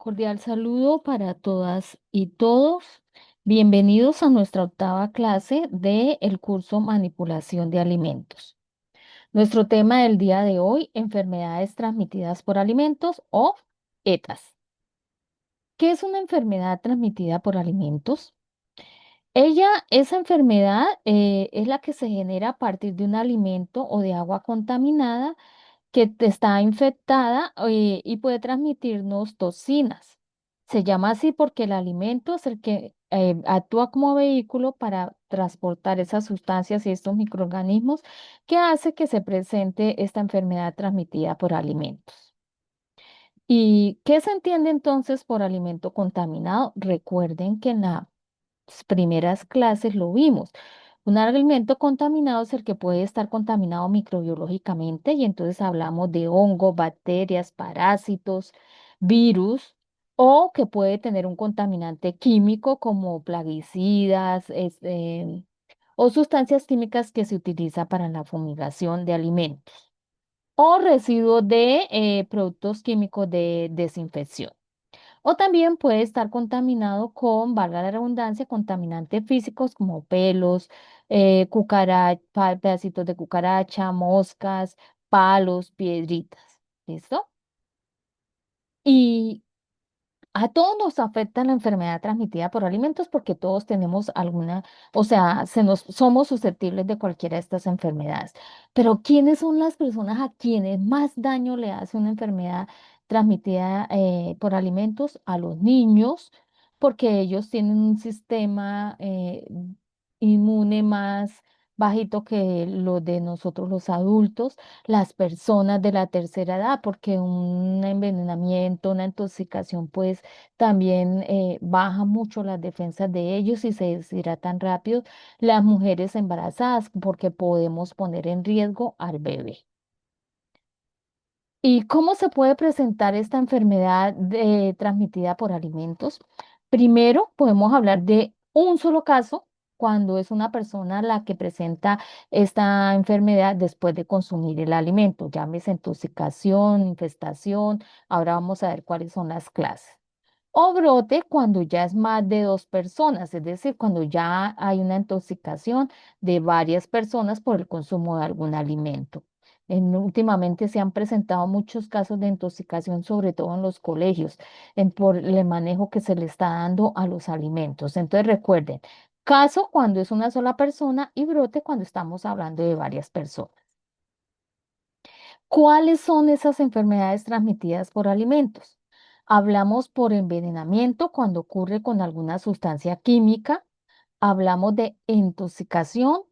Cordial saludo para todas y todos. Bienvenidos a nuestra octava clase del curso Manipulación de Alimentos. Nuestro tema del día de hoy, enfermedades transmitidas por alimentos o ETAs. ¿Qué es una enfermedad transmitida por alimentos? Esa enfermedad es la que se genera a partir de un alimento o de agua contaminada está infectada y puede transmitirnos toxinas. Se llama así porque el alimento es el que actúa como vehículo para transportar esas sustancias y estos microorganismos que hace que se presente esta enfermedad transmitida por alimentos. ¿Y qué se entiende entonces por alimento contaminado? Recuerden que en las primeras clases lo vimos. Un alimento contaminado es el que puede estar contaminado microbiológicamente y entonces hablamos de hongos, bacterias, parásitos, virus o que puede tener un contaminante químico como plaguicidas o sustancias químicas que se utiliza para la fumigación de alimentos o residuos de productos químicos de desinfección. O también puede estar contaminado con, valga la redundancia, contaminantes físicos como pelos, pedacitos de cucaracha, moscas, palos, piedritas. ¿Listo? Y a todos nos afecta la enfermedad transmitida por alimentos porque todos tenemos alguna, o sea, somos susceptibles de cualquiera de estas enfermedades. Pero ¿quiénes son las personas a quienes más daño le hace una enfermedad transmitida por alimentos? A los niños, porque ellos tienen un sistema inmune más bajito que lo de nosotros los adultos, las personas de la tercera edad, porque un envenenamiento, una intoxicación, pues también baja mucho las defensas de ellos y se deshidratan rápido. Las mujeres embarazadas, porque podemos poner en riesgo al bebé. ¿Y cómo se puede presentar esta enfermedad transmitida por alimentos? Primero, podemos hablar de un solo caso cuando es una persona la que presenta esta enfermedad después de consumir el alimento. Llámese intoxicación, infestación. Ahora vamos a ver cuáles son las clases. O brote cuando ya es más de dos personas, es decir, cuando ya hay una intoxicación de varias personas por el consumo de algún alimento. Últimamente se han presentado muchos casos de intoxicación, sobre todo en los colegios, por el manejo que se le está dando a los alimentos. Entonces recuerden, caso cuando es una sola persona y brote cuando estamos hablando de varias personas. ¿Cuáles son esas enfermedades transmitidas por alimentos? Hablamos por envenenamiento cuando ocurre con alguna sustancia química. Hablamos de intoxicación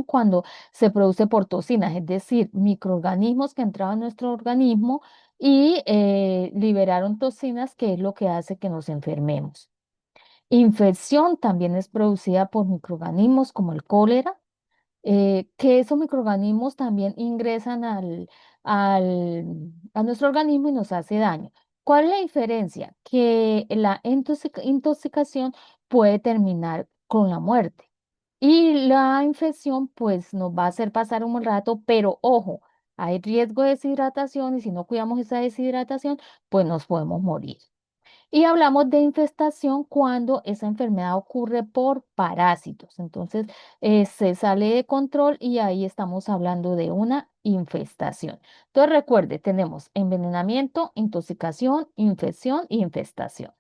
cuando se produce por toxinas, es decir, microorganismos que entraban en nuestro organismo y liberaron toxinas, que es lo que hace que nos enfermemos. Infección también es producida por microorganismos como el cólera, que esos microorganismos también ingresan a nuestro organismo y nos hace daño. ¿Cuál es la diferencia? Que la intoxicación puede terminar con la muerte y la infección pues nos va a hacer pasar un buen rato, pero ojo, hay riesgo de deshidratación y si no cuidamos esa deshidratación, pues nos podemos morir. Y hablamos de infestación cuando esa enfermedad ocurre por parásitos. Entonces, se sale de control y ahí estamos hablando de una infestación. Entonces, recuerde, tenemos envenenamiento, intoxicación, infección y infestación.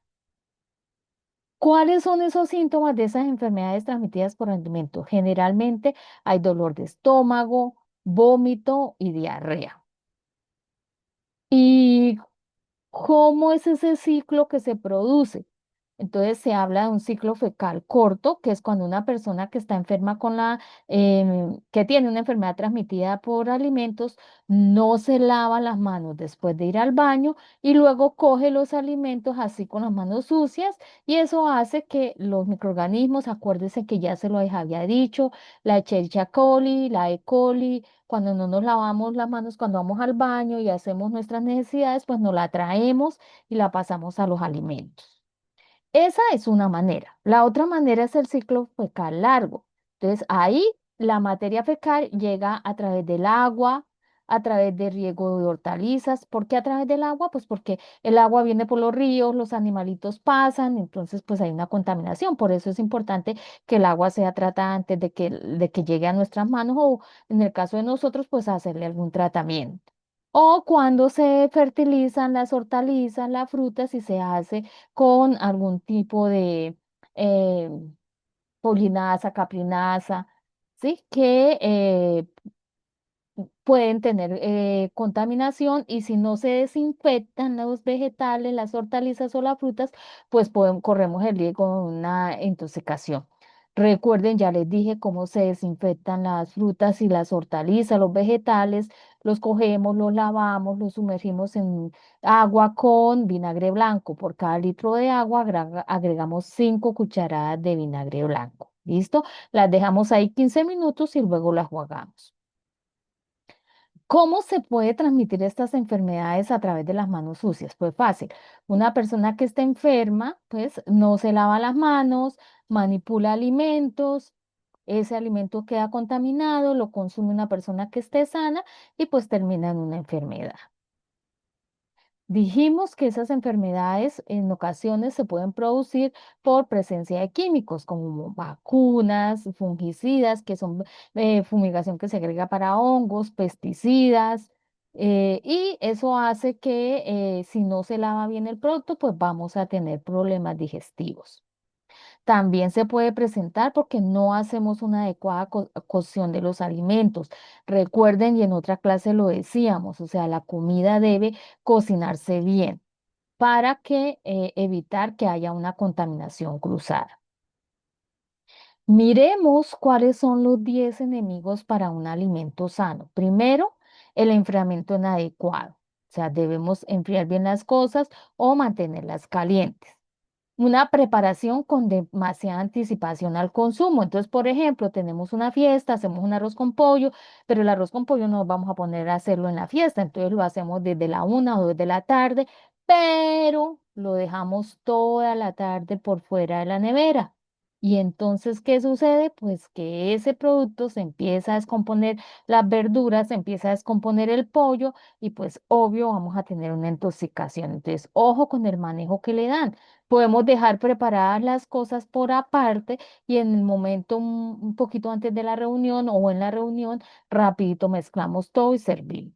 ¿Cuáles son esos síntomas de esas enfermedades transmitidas por alimentos? Generalmente hay dolor de estómago, vómito y diarrea. ¿Y cómo es ese ciclo que se produce? Entonces se habla de un ciclo fecal corto, que es cuando una persona que está enferma que tiene una enfermedad transmitida por alimentos, no se lava las manos después de ir al baño y luego coge los alimentos así con las manos sucias y eso hace que los microorganismos, acuérdense que ya se lo había dicho, la Escherichia coli, la E. coli, cuando no nos lavamos las manos cuando vamos al baño y hacemos nuestras necesidades, pues nos la traemos y la pasamos a los alimentos. Esa es una manera. La otra manera es el ciclo fecal largo. Entonces, ahí la materia fecal llega a través del agua, a través de riego de hortalizas. ¿Por qué a través del agua? Pues porque el agua viene por los ríos, los animalitos pasan, entonces pues hay una contaminación. Por eso es importante que el agua sea tratada antes de que llegue a nuestras manos o en el caso de nosotros, pues hacerle algún tratamiento. O cuando se fertilizan las hortalizas, las frutas, si se hace con algún tipo de eh, polinasa, caprinasa, ¿sí? Que pueden tener contaminación y si no se desinfectan los vegetales, las hortalizas o las frutas, pues corremos el riesgo de una intoxicación. Recuerden, ya les dije cómo se desinfectan las frutas y las hortalizas, los vegetales, los cogemos, los lavamos, los sumergimos en agua con vinagre blanco. Por cada litro de agua agregamos 5 cucharadas de vinagre blanco. ¿Listo? Las dejamos ahí 15 minutos y luego las jugamos. ¿Cómo se puede transmitir estas enfermedades a través de las manos sucias? Pues fácil. Una persona que está enferma, pues no se lava las manos, manipula alimentos, ese alimento queda contaminado, lo consume una persona que esté sana y pues termina en una enfermedad. Dijimos que esas enfermedades en ocasiones se pueden producir por presencia de químicos como vacunas, fungicidas, que son fumigación que se agrega para hongos, pesticidas, y eso hace que si no se lava bien el producto, pues vamos a tener problemas digestivos. También se puede presentar porque no hacemos una adecuada cocción de los alimentos. Recuerden, y en otra clase lo decíamos, o sea, la comida debe cocinarse bien para que evitar que haya una contaminación cruzada. Miremos cuáles son los 10 enemigos para un alimento sano. Primero, el enfriamiento inadecuado. O sea, debemos enfriar bien las cosas o mantenerlas calientes. Una preparación con demasiada anticipación al consumo. Entonces, por ejemplo, tenemos una fiesta, hacemos un arroz con pollo, pero el arroz con pollo no vamos a poner a hacerlo en la fiesta, entonces lo hacemos desde la 1 o 2 de la tarde, pero lo dejamos toda la tarde por fuera de la nevera. Y entonces, ¿qué sucede? Pues que ese producto se empieza a descomponer, las verduras, se empieza a descomponer el pollo y pues obvio vamos a tener una intoxicación. Entonces, ojo con el manejo que le dan. Podemos dejar preparadas las cosas por aparte y en el momento un poquito antes de la reunión o en la reunión, rapidito mezclamos todo y servimos.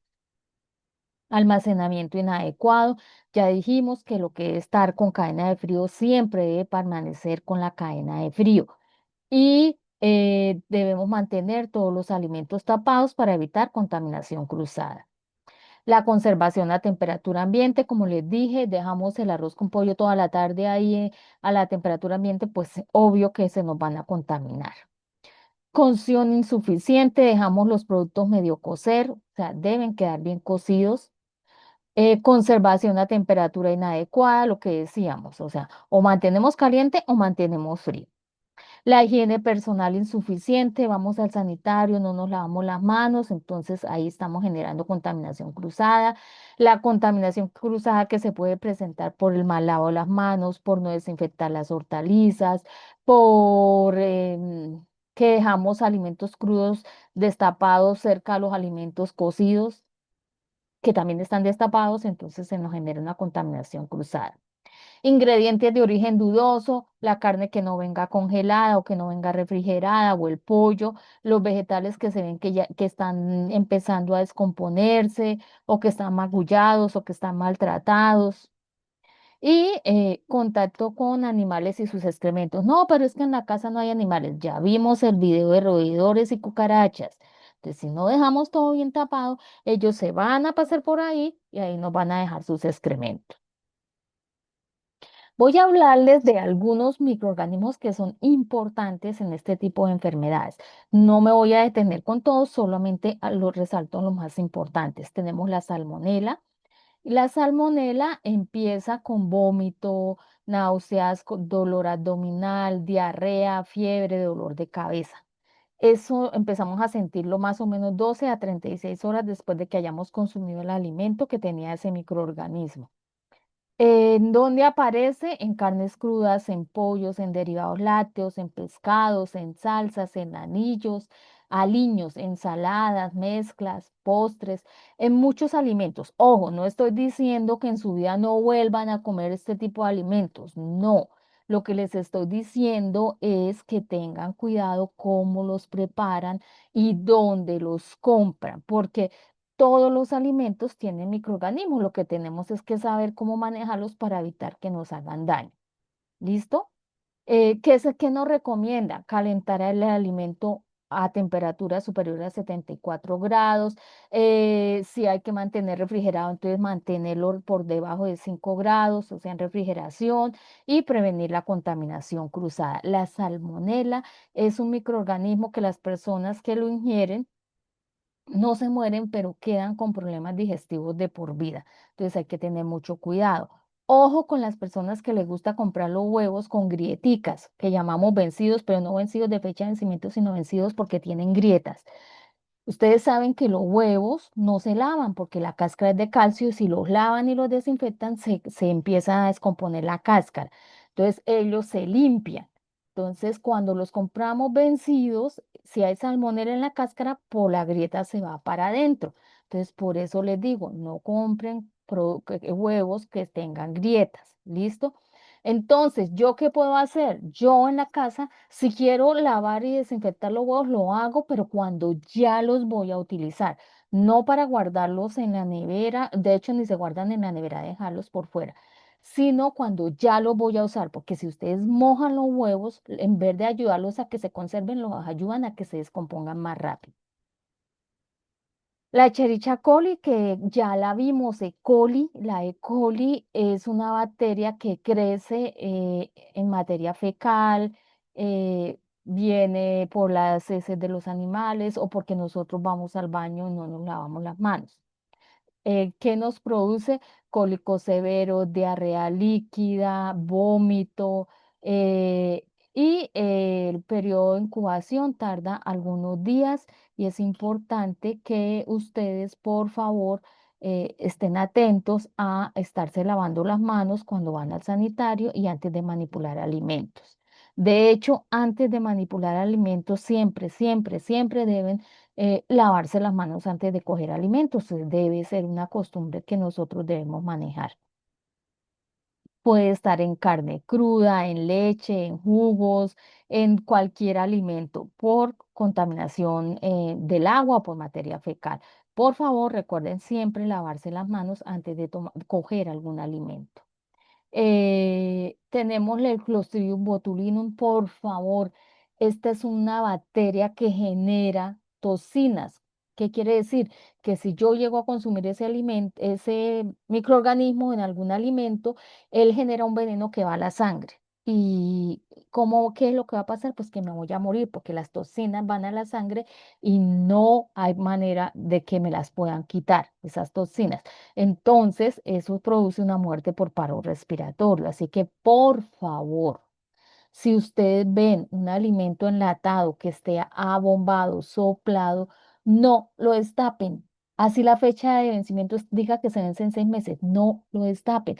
Almacenamiento inadecuado. Ya dijimos que lo que es estar con cadena de frío siempre debe permanecer con la cadena de frío. Y debemos mantener todos los alimentos tapados para evitar contaminación cruzada. La conservación a temperatura ambiente, como les dije, dejamos el arroz con pollo toda la tarde ahí a la temperatura ambiente, pues obvio que se nos van a contaminar. Cocción insuficiente, dejamos los productos medio cocer, o sea, deben quedar bien cocidos. Conservación a temperatura inadecuada, lo que decíamos, o sea, o mantenemos caliente o mantenemos frío. La higiene personal insuficiente, vamos al sanitario, no nos lavamos las manos, entonces ahí estamos generando contaminación cruzada. La contaminación cruzada que se puede presentar por el mal lavado de las manos, por no desinfectar las hortalizas, por que dejamos alimentos crudos destapados cerca a los alimentos cocidos, que también están destapados, entonces se nos genera una contaminación cruzada. Ingredientes de origen dudoso, la carne que no venga congelada o que no venga refrigerada o el pollo, los vegetales que se ven que están empezando a descomponerse o que están magullados o que están maltratados. Y contacto con animales y sus excrementos. No, pero es que en la casa no hay animales. Ya vimos el video de roedores y cucarachas. Entonces, si no dejamos todo bien tapado, ellos se van a pasar por ahí y ahí nos van a dejar sus excrementos. Voy a hablarles de algunos microorganismos que son importantes en este tipo de enfermedades. No me voy a detener con todos, solamente los resalto los más importantes. Tenemos la salmonela. Y la salmonela empieza con vómito, náuseas, dolor abdominal, diarrea, fiebre, dolor de cabeza. Eso empezamos a sentirlo más o menos 12 a 36 horas después de que hayamos consumido el alimento que tenía ese microorganismo. ¿En dónde aparece? En carnes crudas, en pollos, en derivados lácteos, en pescados, en salsas, en anillos. aliños, ensaladas, mezclas, postres, en muchos alimentos. Ojo, no estoy diciendo que en su vida no vuelvan a comer este tipo de alimentos, no. Lo que les estoy diciendo es que tengan cuidado cómo los preparan y dónde los compran, porque todos los alimentos tienen microorganismos. Lo que tenemos es que saber cómo manejarlos para evitar que nos hagan daño. ¿Listo? ¿Qué nos recomienda? Calentar el alimento a temperatura superior a 74 grados. Si hay que mantener refrigerado, entonces mantenerlo por debajo de 5 grados, o sea, en refrigeración, y prevenir la contaminación cruzada. La salmonela es un microorganismo que las personas que lo ingieren no se mueren, pero quedan con problemas digestivos de por vida. Entonces hay que tener mucho cuidado. Ojo con las personas que les gusta comprar los huevos con grieticas, que llamamos vencidos, pero no vencidos de fecha de vencimiento, sino vencidos porque tienen grietas. Ustedes saben que los huevos no se lavan porque la cáscara es de calcio y si los lavan y los desinfectan se empieza a descomponer la cáscara. Entonces ellos se limpian. Entonces cuando los compramos vencidos, si hay salmonela en la cáscara, por la grieta se va para adentro. Entonces por eso les digo, no compren huevos que tengan grietas. ¿Listo? Entonces, ¿yo qué puedo hacer? Yo en la casa, si quiero lavar y desinfectar los huevos, lo hago, pero cuando ya los voy a utilizar, no para guardarlos en la nevera, de hecho ni se guardan en la nevera, dejarlos por fuera, sino cuando ya los voy a usar, porque si ustedes mojan los huevos, en vez de ayudarlos a que se conserven, los ayudan a que se descompongan más rápido. La Escherichia coli, que ya la vimos, E. coli, la E. coli es una bacteria que crece en materia fecal, viene por las heces de los animales o porque nosotros vamos al baño y no nos lavamos las manos. ¿Qué nos produce? Cólicos severos, diarrea líquida, vómito, y el periodo de incubación tarda algunos días y es importante que ustedes, por favor, estén atentos a estarse lavando las manos cuando van al sanitario y antes de manipular alimentos. De hecho, antes de manipular alimentos, siempre, siempre, siempre deben lavarse las manos antes de coger alimentos. Debe ser una costumbre que nosotros debemos manejar. Puede estar en carne cruda, en leche, en jugos, en cualquier alimento por contaminación del agua o por materia fecal. Por favor, recuerden siempre lavarse las manos antes de coger algún alimento. Tenemos el Clostridium botulinum, por favor. Esta es una bacteria que genera toxinas. ¿Qué quiere decir? Que si yo llego a consumir ese alimento, ese microorganismo en algún alimento, él genera un veneno que va a la sangre. ¿Y qué es lo que va a pasar? Pues que me voy a morir porque las toxinas van a la sangre y no hay manera de que me las puedan quitar, esas toxinas. Entonces, eso produce una muerte por paro respiratorio. Así que, por favor, si ustedes ven un alimento enlatado que esté abombado, soplado, no lo destapen. Así la fecha de vencimiento diga que se vence en 6 meses, no lo destapen.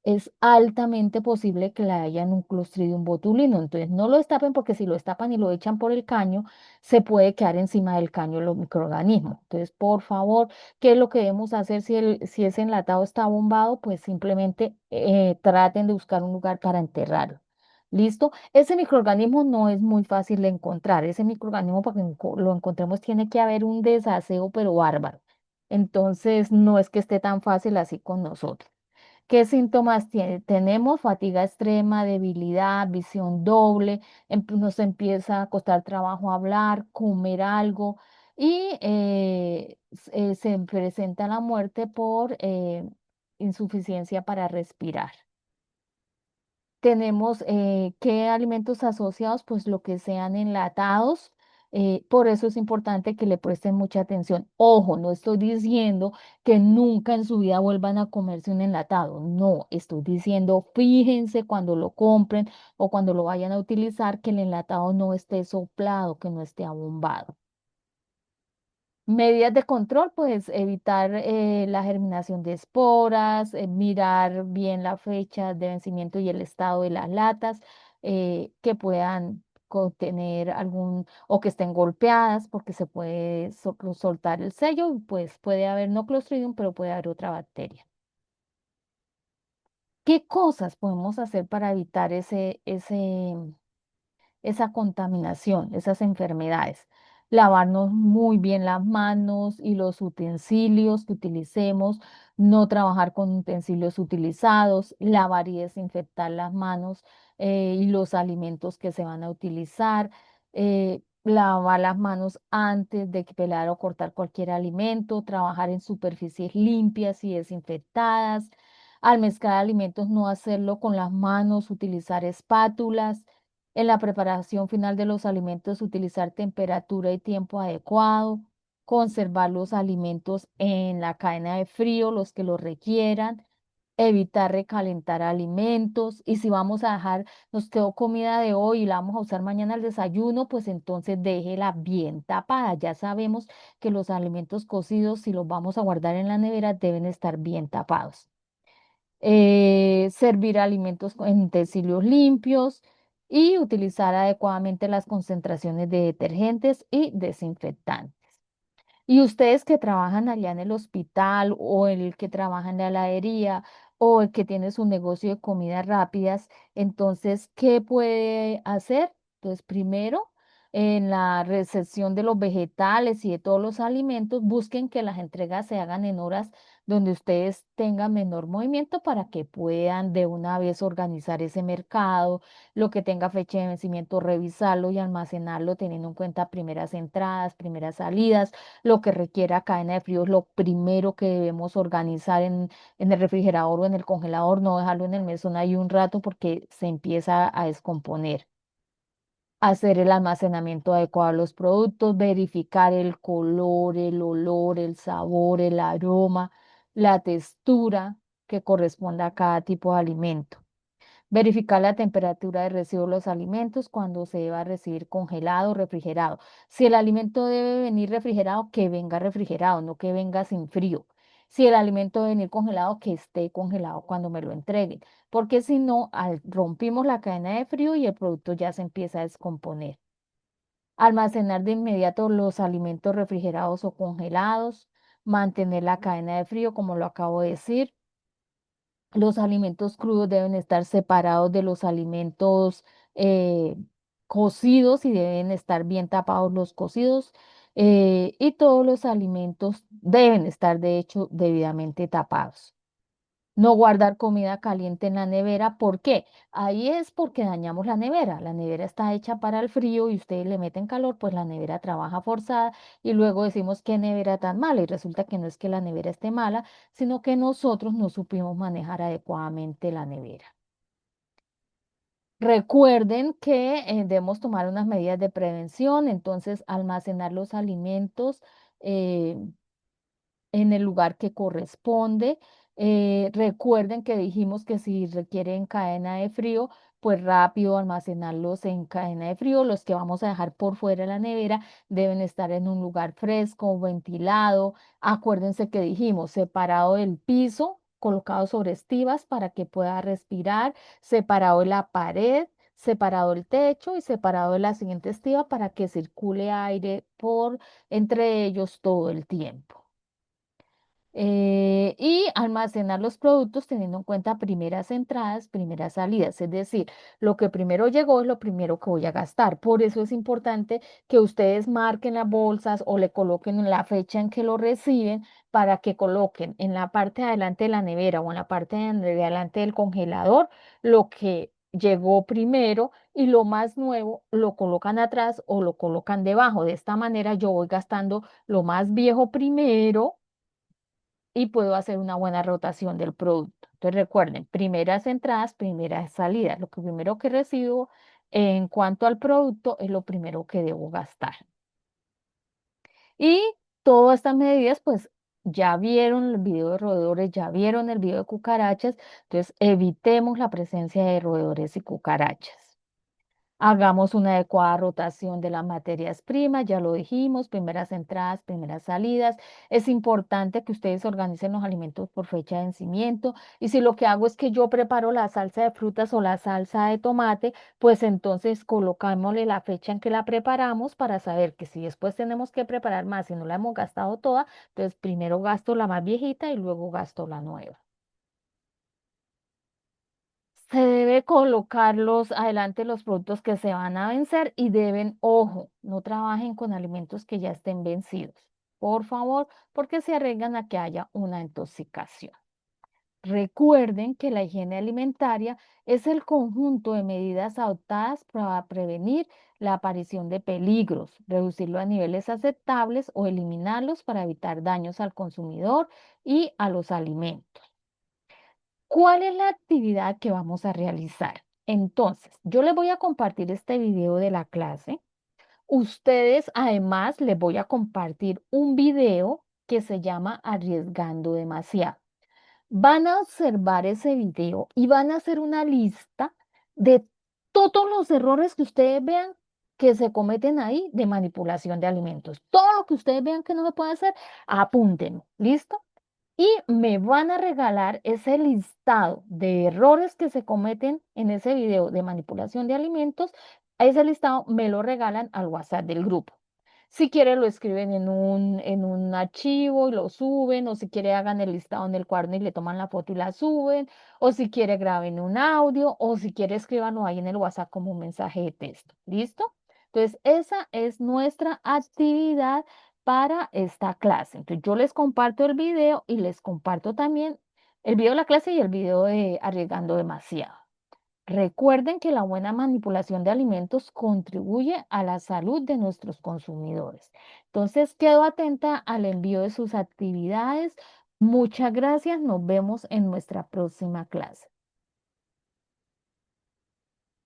Es altamente posible que le hayan un Clostridium botulinum. Entonces, no lo destapen porque si lo destapan y lo echan por el caño, se puede quedar encima del caño los microorganismos. Entonces, por favor, ¿qué es lo que debemos hacer si ese enlatado está bombado? Pues simplemente traten de buscar un lugar para enterrarlo. ¿Listo? Ese microorganismo no es muy fácil de encontrar. Ese microorganismo, para que lo encontremos, tiene que haber un desaseo, pero bárbaro. Entonces, no es que esté tan fácil así con nosotros. ¿Qué síntomas tiene? Tenemos fatiga extrema, debilidad, visión doble, nos empieza a costar trabajo hablar, comer algo y se presenta la muerte por insuficiencia para respirar. Tenemos qué alimentos asociados, pues lo que sean enlatados. Por eso es importante que le presten mucha atención. Ojo, no estoy diciendo que nunca en su vida vuelvan a comerse un enlatado. No, estoy diciendo, fíjense cuando lo compren o cuando lo vayan a utilizar, que el enlatado no esté soplado, que no esté abombado. Medidas de control, pues evitar la germinación de esporas, mirar bien la fecha de vencimiento y el estado de las latas que puedan tener algún, o que estén golpeadas porque se puede soltar el sello y pues puede haber no Clostridium, pero puede haber otra bacteria. ¿Qué cosas podemos hacer para evitar esa contaminación, esas enfermedades? Lavarnos muy bien las manos y los utensilios que utilicemos, no trabajar con utensilios utilizados, lavar y desinfectar las manos y los alimentos que se van a utilizar, lavar las manos antes de pelar o cortar cualquier alimento, trabajar en superficies limpias y desinfectadas. Al mezclar alimentos, no hacerlo con las manos, utilizar espátulas. En la preparación final de los alimentos, utilizar temperatura y tiempo adecuado, conservar los alimentos en la cadena de frío, los que lo requieran, evitar recalentar alimentos y si vamos a dejar, nos quedó comida de hoy y la vamos a usar mañana al desayuno, pues entonces déjela bien tapada. Ya sabemos que los alimentos cocidos, si los vamos a guardar en la nevera, deben estar bien tapados. Servir alimentos en utensilios limpios y utilizar adecuadamente las concentraciones de detergentes y desinfectantes. Y ustedes que trabajan allá en el hospital o el que trabaja en la heladería o el que tiene su negocio de comidas rápidas, entonces, ¿qué puede hacer? Entonces, primero, en la recepción de los vegetales y de todos los alimentos, busquen que las entregas se hagan en horas donde ustedes tengan menor movimiento para que puedan de una vez organizar ese mercado, lo que tenga fecha de vencimiento, revisarlo y almacenarlo teniendo en cuenta primeras entradas, primeras salidas, lo que requiera cadena de frío es lo primero que debemos organizar en el refrigerador o en el congelador, no dejarlo en el mesón ahí un rato porque se empieza a descomponer. Hacer el almacenamiento adecuado de los productos, verificar el color, el olor, el sabor, el aroma, la textura que corresponda a cada tipo de alimento. Verificar la temperatura de residuo de los alimentos cuando se deba recibir congelado o refrigerado. Si el alimento debe venir refrigerado, que venga refrigerado, no que venga sin frío. Si el alimento debe venir congelado, que esté congelado cuando me lo entreguen, porque si no, rompimos la cadena de frío y el producto ya se empieza a descomponer. Almacenar de inmediato los alimentos refrigerados o congelados, mantener la cadena de frío, como lo acabo de decir. Los alimentos crudos deben estar separados de los alimentos eh, cocidos y deben estar bien tapados los cocidos. Y todos los alimentos deben estar, de hecho, debidamente tapados. No guardar comida caliente en la nevera. ¿Por qué? Ahí es porque dañamos la nevera. La nevera está hecha para el frío y ustedes le meten calor, pues la nevera trabaja forzada y luego decimos qué nevera tan mala y resulta que no es que la nevera esté mala, sino que nosotros no supimos manejar adecuadamente la nevera. Recuerden que debemos tomar unas medidas de prevención, entonces almacenar los alimentos. eh, en el lugar que corresponde. Recuerden que dijimos que si requieren cadena de frío, pues rápido almacenarlos en cadena de frío. Los que vamos a dejar por fuera de la nevera deben estar en un lugar fresco, ventilado. Acuérdense que dijimos separado del piso, colocado sobre estivas para que pueda respirar, separado de la pared, separado el techo y separado de la siguiente estiva para que circule aire por entre ellos todo el tiempo. Y almacenar los productos teniendo en cuenta primeras entradas, primeras salidas, es decir, lo que primero llegó es lo primero que voy a gastar. Por eso es importante que ustedes marquen las bolsas o le coloquen la fecha en que lo reciben para que coloquen en la parte de adelante de la nevera o en la parte de adelante del congelador lo que llegó primero y lo más nuevo lo colocan atrás o lo colocan debajo. De esta manera yo voy gastando lo más viejo primero y puedo hacer una buena rotación del producto. Entonces recuerden, primeras entradas, primeras salidas. Lo que primero que recibo en cuanto al producto es lo primero que debo gastar. Y todas estas medidas, pues ya vieron el video de roedores, ya vieron el video de cucarachas, entonces evitemos la presencia de roedores y cucarachas. Hagamos una adecuada rotación de las materias primas, ya lo dijimos, primeras entradas, primeras salidas. Es importante que ustedes organicen los alimentos por fecha de vencimiento. Y si lo que hago es que yo preparo la salsa de frutas o la salsa de tomate, pues entonces colocámosle la fecha en que la preparamos para saber que si después tenemos que preparar más y no la hemos gastado toda, entonces primero gasto la más viejita y luego gasto la nueva. Se debe colocarlos adelante los productos que se van a vencer y deben, ojo, no trabajen con alimentos que ya estén vencidos, por favor, porque se arriesgan a que haya una intoxicación. Recuerden que la higiene alimentaria es el conjunto de medidas adoptadas para prevenir la aparición de peligros, reducirlo a niveles aceptables o eliminarlos para evitar daños al consumidor y a los alimentos. ¿Cuál es la actividad que vamos a realizar? Entonces, yo les voy a compartir este video de la clase. Ustedes, además, les voy a compartir un video que se llama Arriesgando demasiado. Van a observar ese video y van a hacer una lista de todos los errores que ustedes vean que se cometen ahí de manipulación de alimentos. Todo lo que ustedes vean que no se puede hacer, apúntenlo. ¿Listo? Y me van a regalar ese listado de errores que se cometen en ese video de manipulación de alimentos. Ese listado me lo regalan al WhatsApp del grupo. Si quieren lo escriben en un archivo y lo suben, o si quiere hagan el listado en el cuaderno y le toman la foto y la suben, o si quiere graben un audio, o si quiere escríbanlo ahí en el WhatsApp como un mensaje de texto. ¿Listo? Entonces, esa es nuestra actividad para esta clase. Entonces, yo les comparto el video y les comparto también el video de la clase y el video de Arriesgando demasiado. Recuerden que la buena manipulación de alimentos contribuye a la salud de nuestros consumidores. Entonces, quedo atenta al envío de sus actividades. Muchas gracias. Nos vemos en nuestra próxima clase.